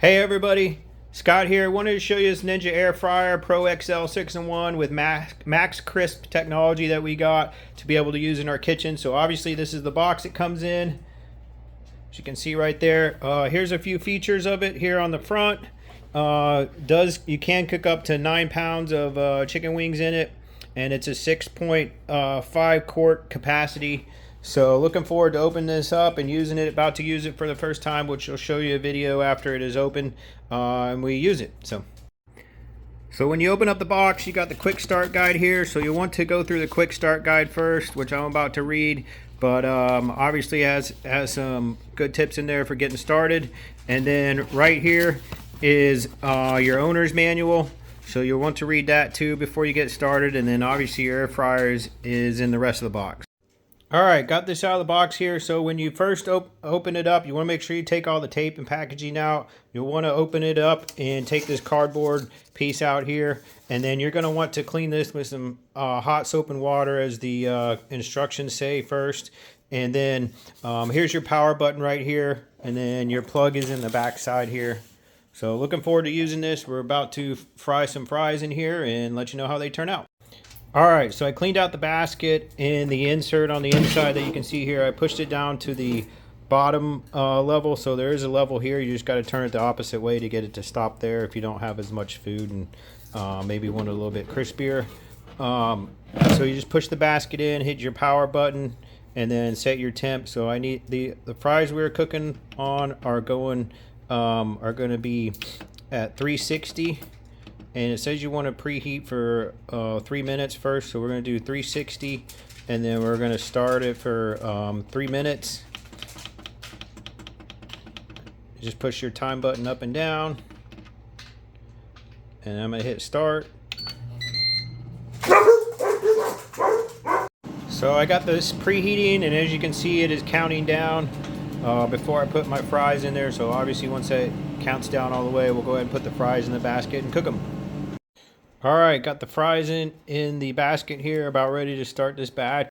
Hey everybody, Scott here. Wanted to show you this Ninja Air Fryer Pro XL 6-in-1 with Max Crisp technology that we got to be able to use in our kitchen. So obviously this is the box it comes in. As you can see right there, here's a few features of it here on the front. You can cook up to 9 pounds of chicken wings in it, and it's a 6.5 quart capacity. So looking forward to opening this up and using it. About to use it for the first time, which will show you a video after it is open and we use it. So when you open up the box, you got the quick start guide here. So you want to go through the quick start guide first, which I'm about to read. But obviously has some good tips in there for getting started. And then right here is your owner's manual. So you'll want to read that too before you get started. And then obviously your air fryer is in the rest of the box. All right, got this out of the box here. So when you first open it up, you want to make sure you take all the tape and packaging out. You'll want to open it up and take this cardboard piece out here. And then you're going to want to clean this with some hot soap and water, as the instructions say first. And then here's your power button right here. And then your plug is in the back side here. So looking forward to using this. We're about to fry some fries in here and let you know how they turn out. Alright, so I cleaned out the basket and the insert on the inside that you can see here. I pushed it down to the bottom level, so there is a level here. You just got to turn it the opposite way to get it to stop there if you don't have as much food and maybe want it a little bit crispier. So you just push the basket in, hit your power button, and then set your temp. So I need the fries we're cooking on are going to be at 360. And it says you want to preheat for 3 minutes first, so we're going to do 360, and then we're going to start it for 3 minutes. Just push your time button up and down, and I'm going to hit start. So I got this preheating, and as you can see, it is counting down before I put my fries in there. So obviously once it counts down all the way, we'll go ahead and put the fries in the basket and cook them. All right, got the fries in the basket here, about ready to start this batch.